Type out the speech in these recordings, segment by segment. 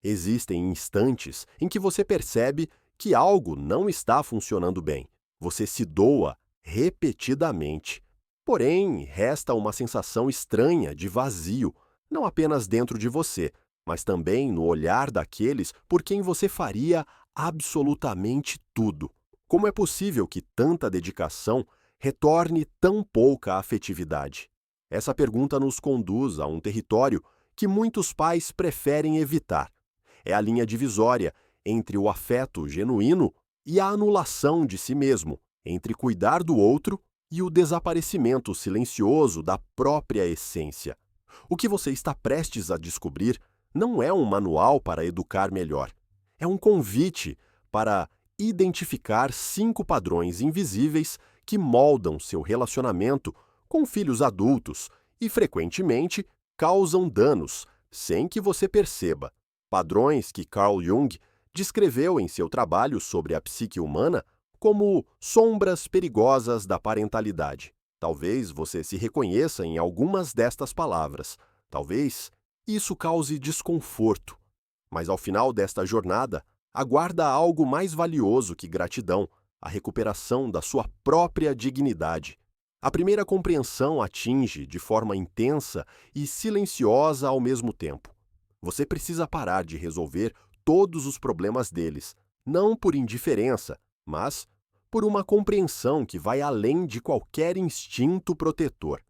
Existem instantes em que você percebe que algo não está funcionando bem. Você se doa repetidamente. Porém, resta uma sensação estranha de vazio, não apenas dentro de você, mas também no olhar daqueles por quem você faria absolutamente tudo. Como é possível que tanta dedicação retorne tão pouca afetividade? Essa pergunta nos conduz a um território que muitos pais preferem evitar. É a linha divisória entre o afeto genuíno e a anulação de si mesmo, entre cuidar do outro e o desaparecimento silencioso da própria essência. O que você está prestes a descobrir não é um manual para educar melhor. É um convite para identificar 5 padrões invisíveis que moldam seu relacionamento com filhos adultos e, frequentemente, causam danos sem que você perceba. Padrões que Carl Jung descreveu em seu trabalho sobre a psique humana como sombras perigosas da parentalidade. Talvez você se reconheça em algumas destas palavras. Talvez isso cause desconforto. Mas ao final desta jornada, aguarda algo mais valioso que gratidão, a recuperação da sua própria dignidade. A primeira compreensão atinge de forma intensa e silenciosa ao mesmo tempo. Você precisa parar de resolver todos os problemas deles, não por indiferença, mas por uma compreensão que vai além de qualquer instinto protetor.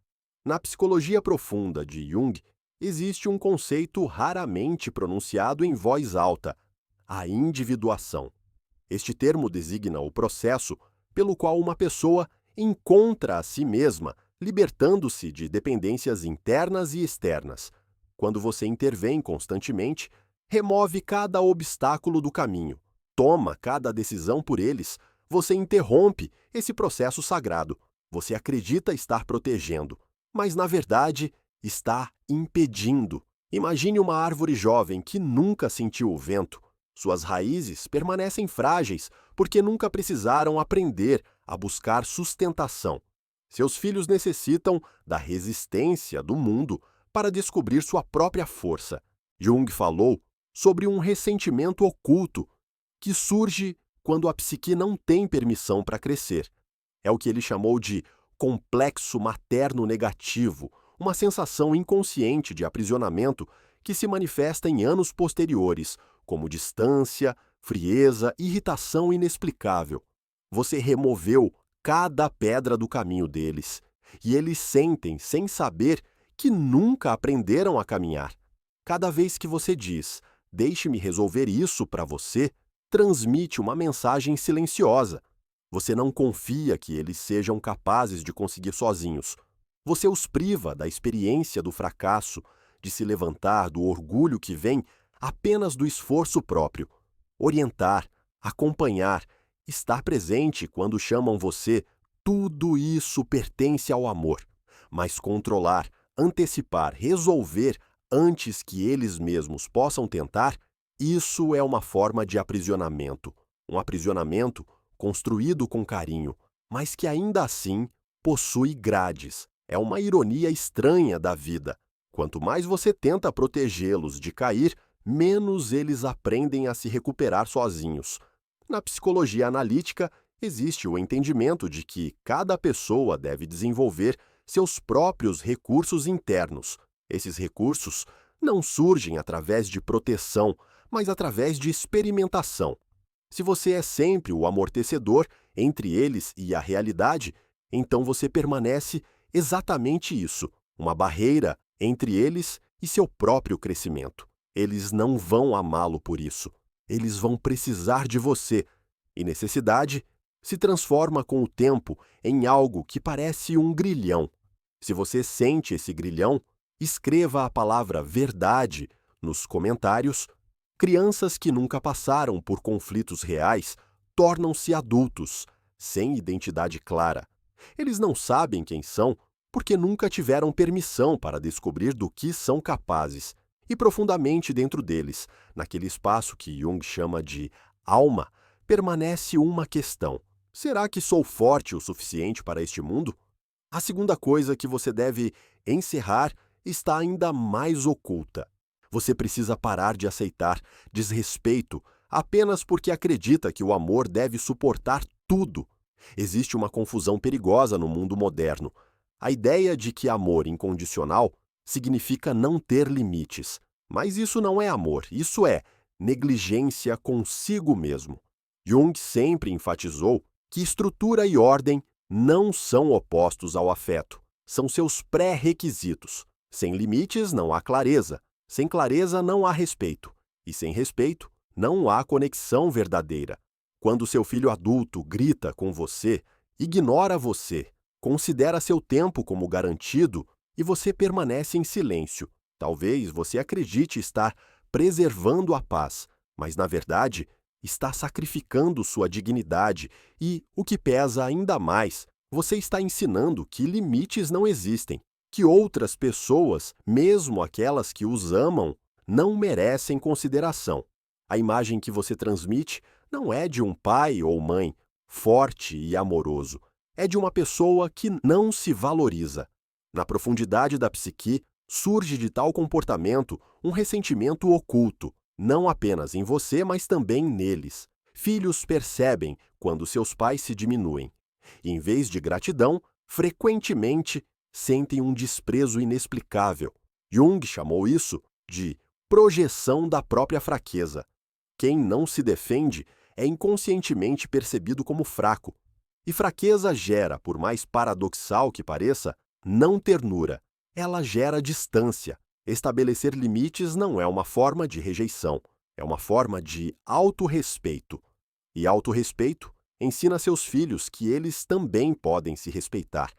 Na psicologia profunda de Jung, existe um conceito raramente pronunciado em voz alta: a individuação. Este termo designa o processo pelo qual uma pessoa encontra a si mesma, libertando-se de dependências internas e externas. Quando você intervém constantemente, remove cada obstáculo do caminho, toma cada decisão por eles, você interrompe esse processo sagrado. Você acredita estar protegendo, mas na verdade está impedindo. Imagine uma árvore jovem que nunca sentiu o vento. Suas raízes permanecem frágeis porque nunca precisaram aprender a buscar sustentação. Seus filhos necessitam da resistência do mundo para descobrir sua própria força. Jung falou sobre um ressentimento oculto que surge quando a psique não tem permissão para crescer. É o que ele chamou de complexo materno negativo, uma sensação inconsciente de aprisionamento que se manifesta em anos posteriores, como distância, frieza, irritação inexplicável. Você removeu cada pedra do caminho deles, e eles sentem, sem saber, que nunca aprenderam a caminhar. Cada vez que você diz, deixe-me resolver isso para você, transmite uma mensagem silenciosa. Você não confia que eles sejam capazes de conseguir sozinhos. Você os priva da experiência do fracasso, de se levantar do orgulho que vem apenas do esforço próprio. Orientar, acompanhar, estar presente quando chamam você, tudo isso pertence ao amor. Mas controlar, antecipar, resolver antes que eles mesmos possam tentar, isso é uma forma de aprisionamento. Um aprisionamento construído com carinho, mas que ainda assim possui grades. É uma ironia estranha da vida. Quanto mais você tenta protegê-los de cair, menos eles aprendem a se recuperar sozinhos. Na psicologia analítica, existe o entendimento de que cada pessoa deve desenvolver seus próprios recursos internos. Esses recursos não surgem através de proteção, mas através de experimentação. Se você é sempre o amortecedor entre eles e a realidade, então você permanece exatamente isso, uma barreira entre eles e seu próprio crescimento. Eles não vão amá-lo por isso. Eles vão precisar de você. E necessidade se transforma com o tempo em algo que parece um grilhão. Se você sente esse grilhão, escreva a palavra verdade nos comentários. Crianças que nunca passaram por conflitos reais tornam-se adultos, sem identidade clara. Eles não sabem quem são porque nunca tiveram permissão para descobrir do que são capazes. E profundamente dentro deles, naquele espaço que Jung chama de alma, permanece uma questão: será que sou forte o suficiente para este mundo? A segunda coisa que você deve encerrar está ainda mais oculta. Você precisa parar de aceitar desrespeito apenas porque acredita que o amor deve suportar tudo. Existe uma confusão perigosa no mundo moderno. A ideia de que amor incondicional significa não ter limites. Mas isso não é amor, isso é negligência consigo mesmo. Jung sempre enfatizou que estrutura e ordem não são opostos ao afeto, são seus pré-requisitos. Sem limites não há clareza, sem clareza não há respeito, e sem respeito não há conexão verdadeira. Quando seu filho adulto grita com você, ignora você, considera seu tempo como garantido e você permanece em silêncio. Talvez você acredite estar preservando a paz, mas na verdade está sacrificando sua dignidade e, o que pesa ainda mais, você está ensinando que limites não existem, que outras pessoas, mesmo aquelas que os amam, não merecem consideração. A imagem que você transmite não é de um pai ou mãe forte e amoroso, é de uma pessoa que não se valoriza. Na profundidade da psique, surge de tal comportamento um ressentimento oculto, não apenas em você, mas também neles. Filhos percebem quando seus pais se diminuem. E, em vez de gratidão, frequentemente sentem um desprezo inexplicável. Jung chamou isso de projeção da própria fraqueza. Quem não se defende é inconscientemente percebido como fraco. E fraqueza gera, por mais paradoxal que pareça, não ternura. Ela gera distância. Estabelecer limites não é uma forma de rejeição, é uma forma de autorrespeito. E autorrespeito ensina seus filhos que eles também podem se respeitar,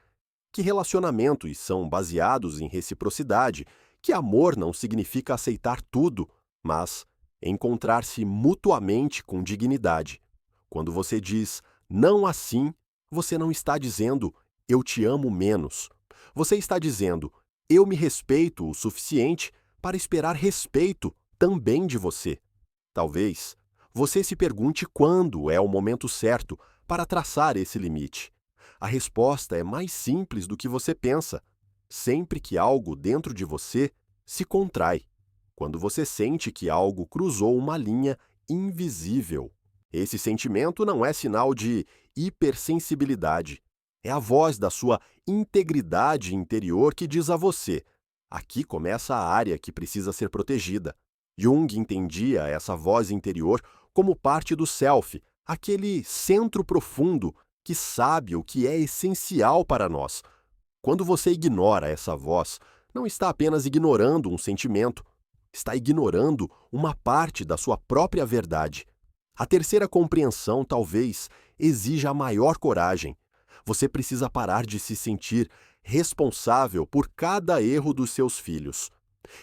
que relacionamentos são baseados em reciprocidade, que amor não significa aceitar tudo, mas encontrar-se mutuamente com dignidade. Quando você diz não assim, você não está dizendo eu te amo menos. Você está dizendo eu me respeito o suficiente para esperar respeito também de você. Talvez você se pergunte quando é o momento certo para traçar esse limite. A resposta é mais simples do que você pensa. Sempre que algo dentro de você se contrai. Quando você sente que algo cruzou uma linha invisível. Esse sentimento não é sinal de hipersensibilidade. É a voz da sua integridade interior que diz a você: aqui começa a área que precisa ser protegida. Jung entendia essa voz interior como parte do self, aquele centro profundo que sabe o que é essencial para nós. Quando você ignora essa voz, não está apenas ignorando um sentimento, está ignorando uma parte da sua própria verdade. A terceira compreensão talvez exija a maior coragem. Você precisa parar de se sentir responsável por cada erro dos seus filhos.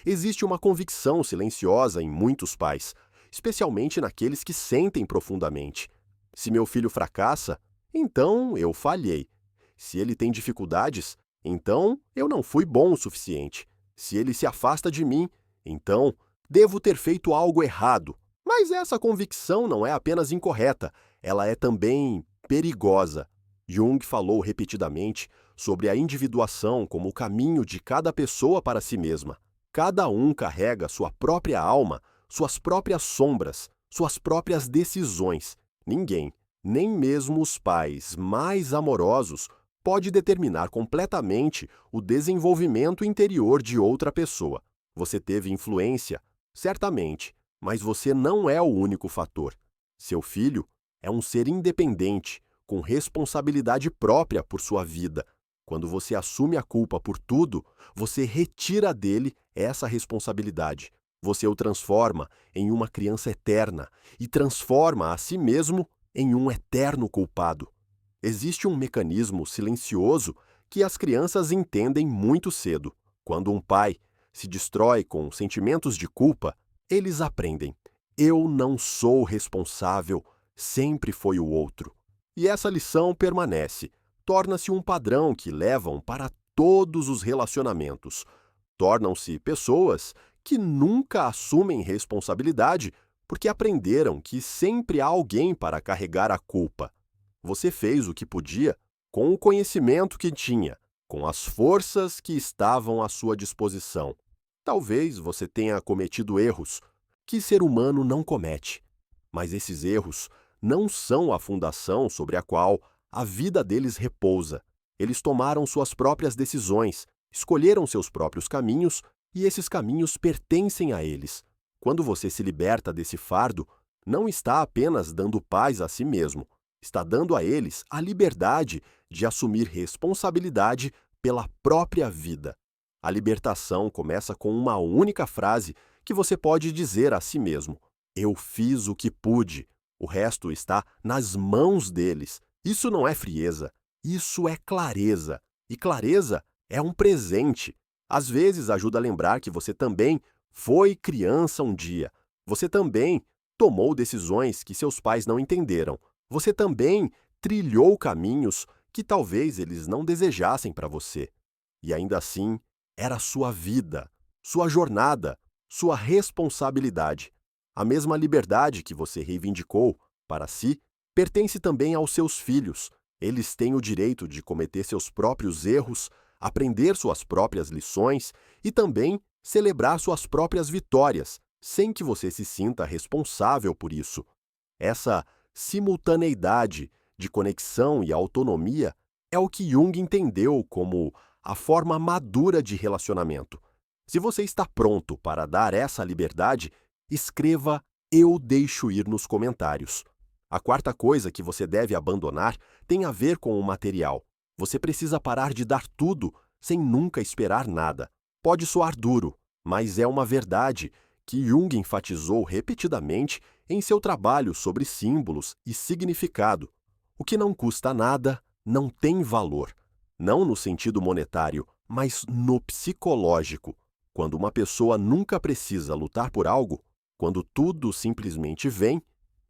Existe uma convicção silenciosa em muitos pais, especialmente naqueles que sentem profundamente. Se meu filho fracassa, então eu falhei. Se ele tem dificuldades, então eu não fui bom o suficiente. Se ele se afasta de mim, então devo ter feito algo errado. Mas essa convicção não é apenas incorreta, ela é também perigosa. Jung falou repetidamente sobre a individuação como o caminho de cada pessoa para si mesma. Cada um carrega sua própria alma, suas próprias sombras, suas próprias decisões. Ninguém, nem mesmo os pais mais amorosos, pode determinar completamente o desenvolvimento interior de outra pessoa. Você teve influência, certamente, mas você não é o único fator. Seu filho é um ser independente, com responsabilidade própria por sua vida. Quando você assume a culpa por tudo, você retira dele essa responsabilidade. Você o transforma em uma criança eterna e transforma a si mesmo em um eterno culpado. Existe um mecanismo silencioso que as crianças entendem muito cedo. Quando um pai se destrói com sentimentos de culpa, eles aprendem: eu não sou responsável, sempre foi o outro. E essa lição permanece, torna-se um padrão que levam para todos os relacionamentos. Tornam-se pessoas que nunca assumem responsabilidade porque aprenderam que sempre há alguém para carregar a culpa. Você fez o que podia com o conhecimento que tinha, com as forças que estavam à sua disposição. Talvez você tenha cometido erros que ser humano não comete, mas esses erros não são a fundação sobre a qual a vida deles repousa. Eles tomaram suas próprias decisões, escolheram seus próprios caminhos e esses caminhos pertencem a eles. Quando você se liberta desse fardo, não está apenas dando paz a si mesmo, está dando a eles a liberdade de assumir responsabilidade pela própria vida. A libertação começa com uma única frase que você pode dizer a si mesmo: eu fiz o que pude, o resto está nas mãos deles. Isso não é frieza, isso é clareza. E clareza é um presente. Às vezes ajuda a lembrar que você também foi criança um dia. Você também tomou decisões que seus pais não entenderam. Você também trilhou caminhos que talvez eles não desejassem para você. E ainda assim, era sua vida, sua jornada, sua responsabilidade. A mesma liberdade que você reivindicou para si pertence também aos seus filhos. Eles têm o direito de cometer seus próprios erros, aprender suas próprias lições e também celebrar suas próprias vitórias, sem que você se sinta responsável por isso. Essa simultaneidade de conexão e autonomia é o que Jung entendeu como a forma madura de relacionamento. Se você está pronto para dar essa liberdade, escreva "Eu deixo ir" nos comentários. A quarta coisa que você deve abandonar tem a ver com o material. Você precisa parar de dar tudo sem nunca esperar nada. Pode soar duro, mas é uma verdade que Jung enfatizou repetidamente em seu trabalho sobre símbolos e significado. O que não custa nada não tem valor. Não no sentido monetário, mas no psicológico. Quando uma pessoa nunca precisa lutar por algo, quando tudo simplesmente vem,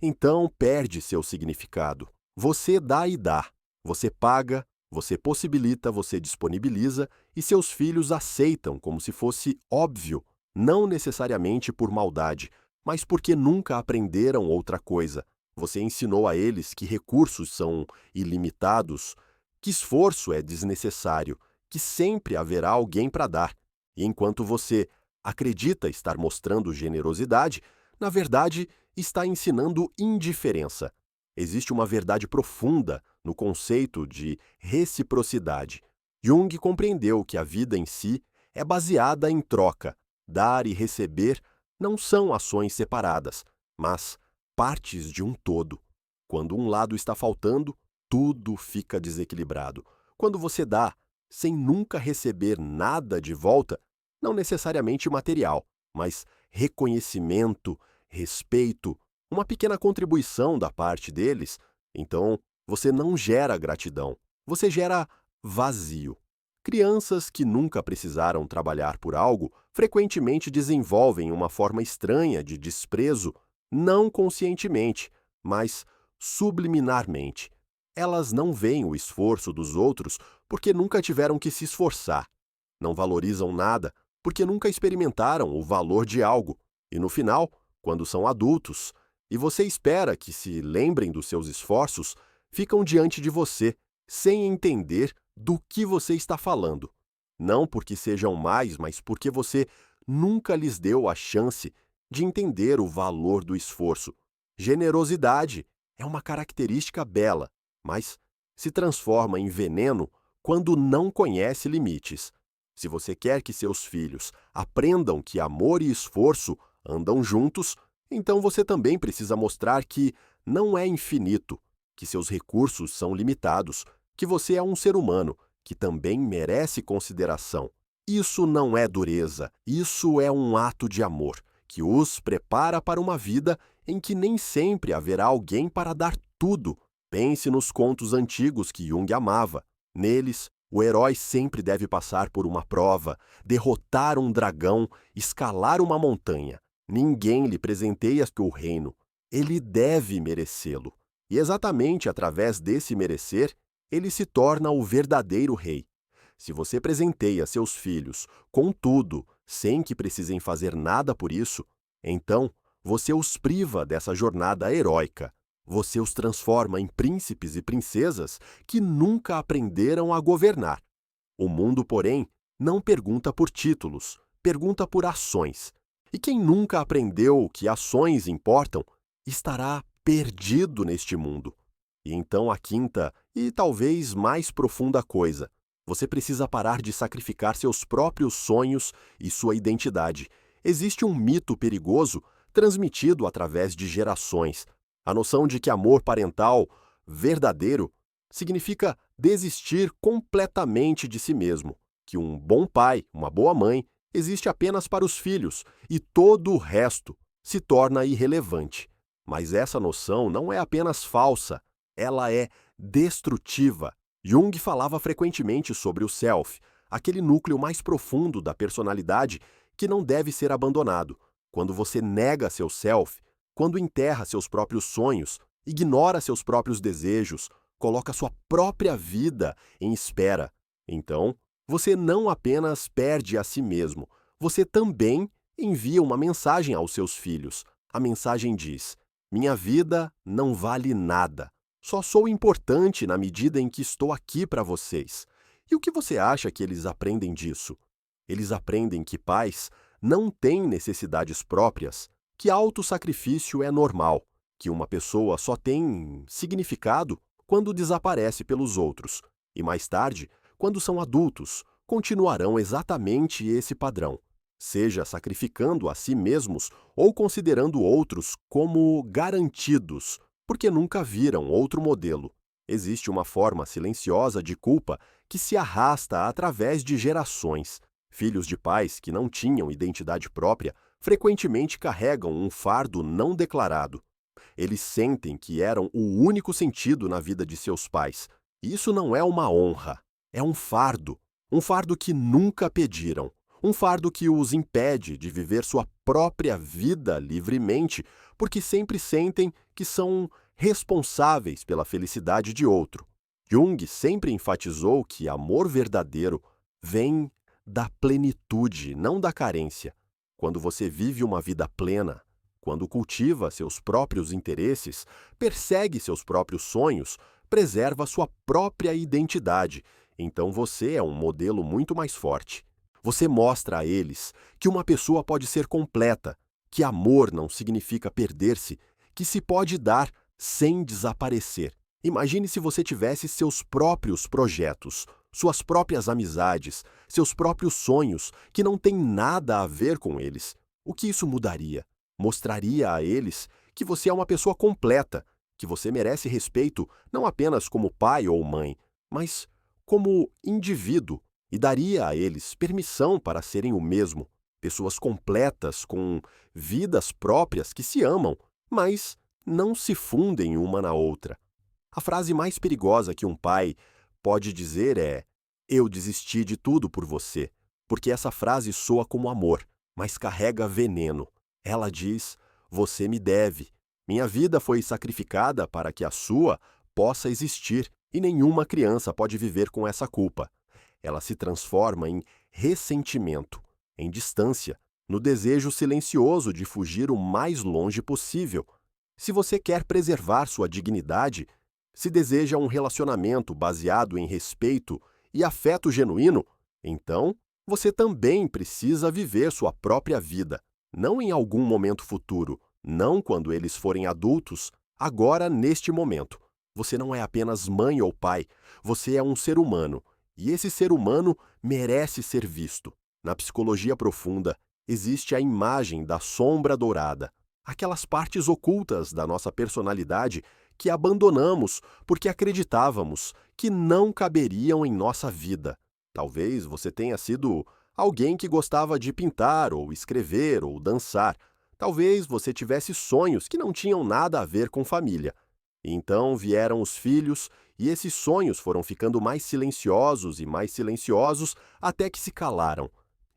então perde seu significado. Você dá e dá. Você paga, você possibilita, você disponibiliza e seus filhos aceitam como se fosse óbvio, não necessariamente por maldade, mas porque nunca aprenderam outra coisa. Você ensinou a eles que recursos são ilimitados, que esforço é desnecessário, que sempre haverá alguém para dar. E enquanto você acredita estar mostrando generosidade, na verdade, está ensinando indiferença. Existe uma verdade profunda no conceito de reciprocidade. Jung compreendeu que a vida em si é baseada em troca. Dar e receber não são ações separadas, mas partes de um todo. Quando um lado está faltando, tudo fica desequilibrado. Quando você dá, sem nunca receber nada de volta, não necessariamente material, mas reconhecimento, respeito, uma pequena contribuição da parte deles, então você não gera gratidão, você gera vazio. Crianças que nunca precisaram trabalhar por algo frequentemente desenvolvem uma forma estranha de desprezo, não conscientemente, mas subliminarmente. Elas não veem o esforço dos outros porque nunca tiveram que se esforçar. Não valorizam nada porque nunca experimentaram o valor de algo. E no final, quando são adultos, e você espera que se lembrem dos seus esforços, ficam diante de você, sem entender do que você está falando. Não porque sejam mais, mas porque você nunca lhes deu a chance de entender o valor do esforço. Generosidade é uma característica bela, mas se transforma em veneno quando não conhece limites. Se você quer que seus filhos aprendam que amor e esforço andam juntos, então você também precisa mostrar que não é infinito, que seus recursos são limitados, que você é um ser humano, que também merece consideração. Isso não é dureza, isso é um ato de amor, que os prepara para uma vida em que nem sempre haverá alguém para dar tudo. Pense nos contos antigos que Jung amava. Neles, o herói sempre deve passar por uma prova, derrotar um dragão, escalar uma montanha. Ninguém lhe presenteia o reino. Ele deve merecê-lo. E exatamente através desse merecer, ele se torna o verdadeiro rei. Se você presenteia seus filhos com tudo, sem que precisem fazer nada por isso, então você os priva dessa jornada heróica. Você os transforma em príncipes e princesas que nunca aprenderam a governar. O mundo, porém, não pergunta por títulos. pergunta por ações. E quem nunca aprendeu que ações importam, estará perdido neste mundo. E então a quinta e talvez mais profunda coisa: você precisa parar de sacrificar seus próprios sonhos e sua identidade. Existe um mito perigoso transmitido através de gerações. A noção de que amor parental verdadeiro significa desistir completamente de si mesmo, que um bom pai, uma boa mãe, existe apenas para os filhos e todo o resto se torna irrelevante. Mas essa noção não é apenas falsa, ela é destrutiva. Jung falava frequentemente sobre o self, aquele núcleo mais profundo da personalidade que não deve ser abandonado. Quando você nega seu self, quando enterra seus próprios sonhos, ignora seus próprios desejos, coloca sua própria vida em espera, então você não apenas perde a si mesmo, você também envia uma mensagem aos seus filhos. A mensagem diz: minha vida não vale nada. Só sou importante na medida em que estou aqui para vocês. E o que você acha que eles aprendem disso? Eles aprendem que pais não têm necessidades próprias, que autossacrifício é normal, que uma pessoa só tem significado quando desaparece pelos outros, e mais tarde, quando são adultos, continuarão exatamente esse padrão, seja sacrificando a si mesmos ou considerando outros como garantidos, porque nunca viram outro modelo. Existe uma forma silenciosa de culpa que se arrasta através de gerações. Filhos de pais que não tinham identidade própria frequentemente carregam um fardo não declarado. Eles sentem que eram o único sentido na vida de seus pais. Isso não é uma honra, é um fardo que nunca pediram, um fardo que os impede de viver sua própria vida livremente, porque sempre sentem que são responsáveis pela felicidade de outro. Jung sempre enfatizou que amor verdadeiro vem da plenitude, não da carência. Quando você vive uma vida plena, quando cultiva seus próprios interesses, persegue seus próprios sonhos, preserva sua própria identidade, então você é um modelo muito mais forte. Você mostra a eles que uma pessoa pode ser completa, que amor não significa perder-se, que se pode dar sem desaparecer. Imagine se você tivesse seus próprios projetos, suas próprias amizades, seus próprios sonhos, que não têm nada a ver com eles. O que isso mudaria? Mostraria a eles que você é uma pessoa completa, que você merece respeito não apenas como pai ou mãe, mas como indivíduo, e daria a eles permissão para serem o mesmo, pessoas completas com vidas próprias que se amam, mas não se fundem uma na outra. A frase mais perigosa que um pai pode dizer é: eu desisti de tudo por você, porque essa frase soa como amor, mas carrega veneno. Ela diz: você me deve. Minha vida foi sacrificada para que a sua possa existir, e nenhuma criança pode viver com essa culpa. Ela se transforma em ressentimento, em distância, no desejo silencioso de fugir o mais longe possível. Se você quer preservar sua dignidade, se deseja um relacionamento baseado em respeito e afeto genuíno, então você também precisa viver sua própria vida, não em algum momento futuro, não quando eles forem adultos, agora neste momento. Você não é apenas mãe ou pai, você é um ser humano, e esse ser humano merece ser visto. Na psicologia profunda, existe a imagem da sombra dourada, aquelas partes ocultas da nossa personalidade que abandonamos porque acreditávamos que não caberiam em nossa vida. Talvez você tenha sido alguém que gostava de pintar, ou escrever, ou dançar. Talvez você tivesse sonhos que não tinham nada a ver com família. Então vieram os filhos e esses sonhos foram ficando mais silenciosos e mais silenciosos até que se calaram.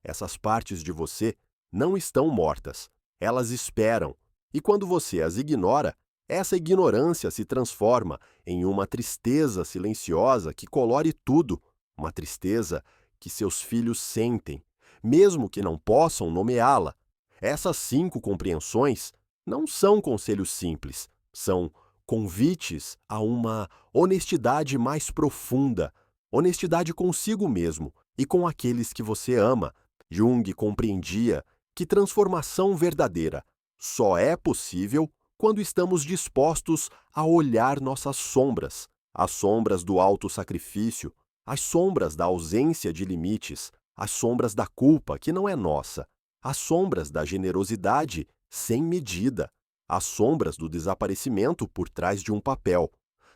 Essas partes de você não estão mortas. Elas esperam. E quando você as ignora, essa ignorância se transforma em uma tristeza silenciosa que colore tudo, uma tristeza que seus filhos sentem, mesmo que não possam nomeá-la. Essas 5 compreensões não são conselhos simples, são convites a uma honestidade mais profunda, honestidade consigo mesmo e com aqueles que você ama, Jung compreendia que transformação verdadeira só é possível quando estamos dispostos a olhar nossas sombras, as sombras do autossacrifício, as sombras da ausência de limites, as sombras da culpa que não é nossa, as sombras da generosidade sem medida, as sombras do desaparecimento por trás de um papel.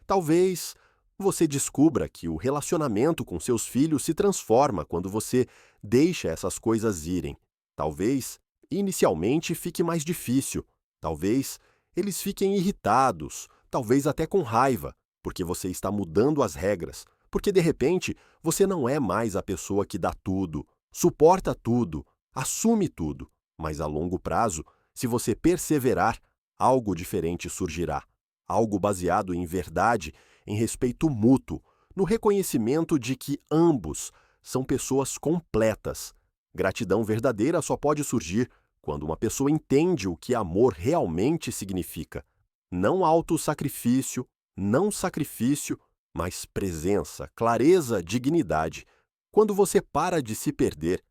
Talvez você descubra que o relacionamento com seus filhos se transforma quando você deixa essas coisas irem. Talvez, inicialmente, fique mais difícil. Talvez eles fiquem irritados, talvez até com raiva, porque você está mudando as regras, porque de repente você não é mais a pessoa que dá tudo, suporta tudo, assume tudo. Mas a longo prazo, se você perseverar, algo diferente surgirá. Algo baseado em verdade, em respeito mútuo, no reconhecimento de que ambos são pessoas completas. Gratidão verdadeira só pode surgir quando uma pessoa entende o que amor realmente significa. Não autossacrifício, não sacrifício, mas presença, clareza, dignidade. Quando você para de se perder,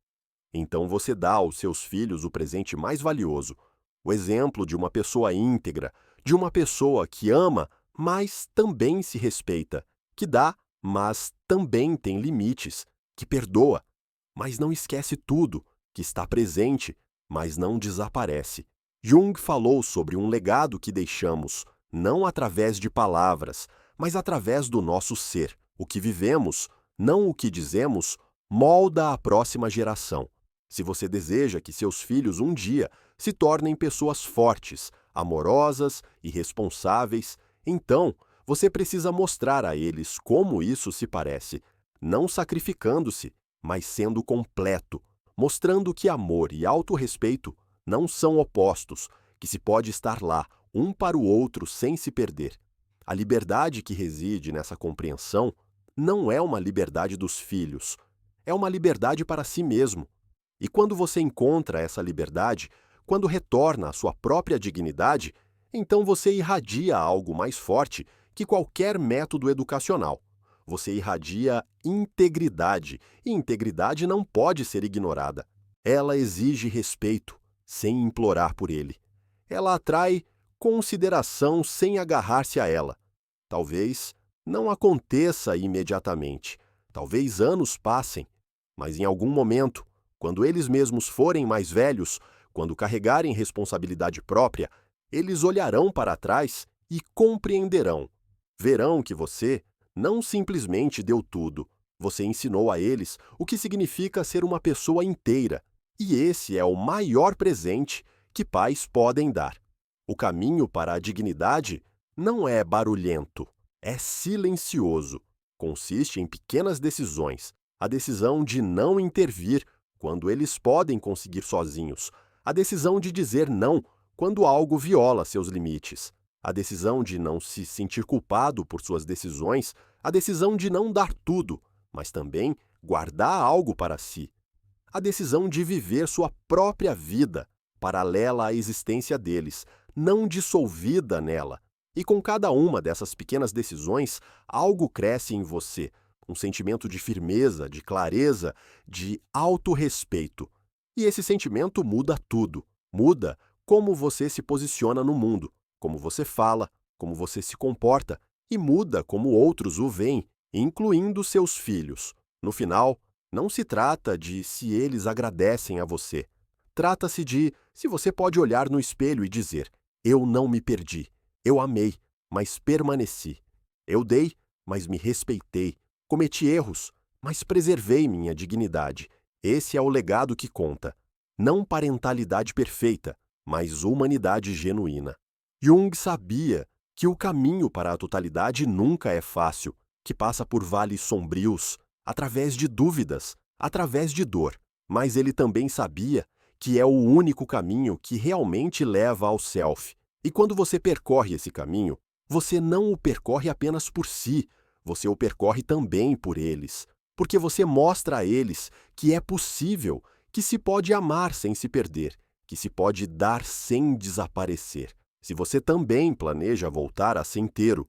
então você dá aos seus filhos o presente mais valioso, o exemplo de uma pessoa íntegra, de uma pessoa que ama, mas também se respeita, que dá, mas também tem limites, que perdoa, mas não esquece tudo, que está presente, mas não desaparece. Jung falou sobre um legado que deixamos, não através de palavras, mas através do nosso ser. O que vivemos, não o que dizemos, molda a próxima geração. Se você deseja que seus filhos um dia se tornem pessoas fortes, amorosas e responsáveis, então você precisa mostrar a eles como isso se parece, não sacrificando-se, mas sendo completo, mostrando que amor e autorrespeito não são opostos, que se pode estar lá, um para o outro sem se perder. A liberdade que reside nessa compreensão não é uma liberdade dos filhos, é uma liberdade para si mesmo. E quando você encontra essa liberdade, quando retorna à sua própria dignidade, então você irradia algo mais forte que qualquer método educacional. Você irradia integridade, e integridade não pode ser ignorada. Ela exige respeito, sem implorar por ele. Ela atrai consideração sem agarrar-se a ela. Talvez não aconteça imediatamente, talvez anos passem, mas em algum momento, quando eles mesmos forem mais velhos, quando carregarem responsabilidade própria, eles olharão para trás e compreenderão. Verão que você não simplesmente deu tudo, você ensinou a eles o que significa ser uma pessoa inteira, e esse é o maior presente que pais podem dar. O caminho para a dignidade não é barulhento, é silencioso. Consiste em pequenas decisões, a decisão de não intervir quando eles podem conseguir sozinhos, a decisão de dizer não quando algo viola seus limites, a decisão de não se sentir culpado por suas decisões, a decisão de não dar tudo, mas também guardar algo para si, a decisão de viver sua própria vida, paralela à existência deles, não dissolvida nela. E com cada uma dessas pequenas decisões, algo cresce em você, um sentimento de firmeza, de clareza, de autorrespeito. E esse sentimento muda tudo. Muda como você se posiciona no mundo, como você fala, como você se comporta, e muda como outros o veem, incluindo seus filhos. No final, não se trata de se eles agradecem a você. Trata-se de se você pode olhar no espelho e dizer: eu não me perdi, eu amei, mas permaneci. Eu dei, mas me respeitei. Cometi erros, mas preservei minha dignidade. Esse é o legado que conta. Não parentalidade perfeita, mas humanidade genuína. Jung sabia que o caminho para a totalidade nunca é fácil, que passa por vales sombrios, através de dúvidas, através de dor. Mas ele também sabia que é o único caminho que realmente leva ao self. E quando você percorre esse caminho, você não o percorre apenas por si, você o percorre também por eles, porque você mostra a eles que é possível, que se pode amar sem se perder, que se pode dar sem desaparecer. Se você também planeja voltar a ser inteiro,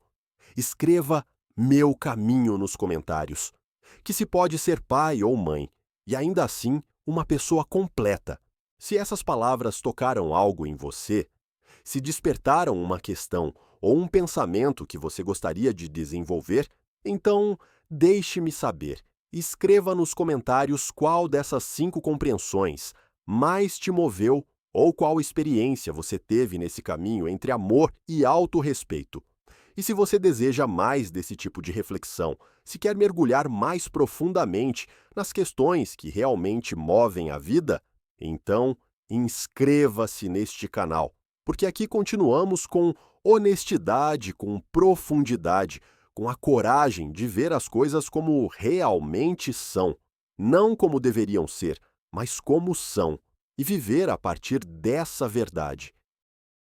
escreva "meu caminho" nos comentários, que se pode ser pai ou mãe, e ainda assim uma pessoa completa. Se essas palavras tocaram algo em você, se despertaram uma questão ou um pensamento que você gostaria de desenvolver, então deixe-me saber. Escreva nos comentários qual dessas 5 compreensões mais te moveu ou qual experiência você teve nesse caminho entre amor e autorrespeito. E se você deseja mais desse tipo de reflexão, se quer mergulhar mais profundamente nas questões que realmente movem a vida, então inscreva-se neste canal, porque aqui continuamos com honestidade, com profundidade, com a coragem de ver as coisas como realmente são, não como deveriam ser, mas como são, e viver a partir dessa verdade.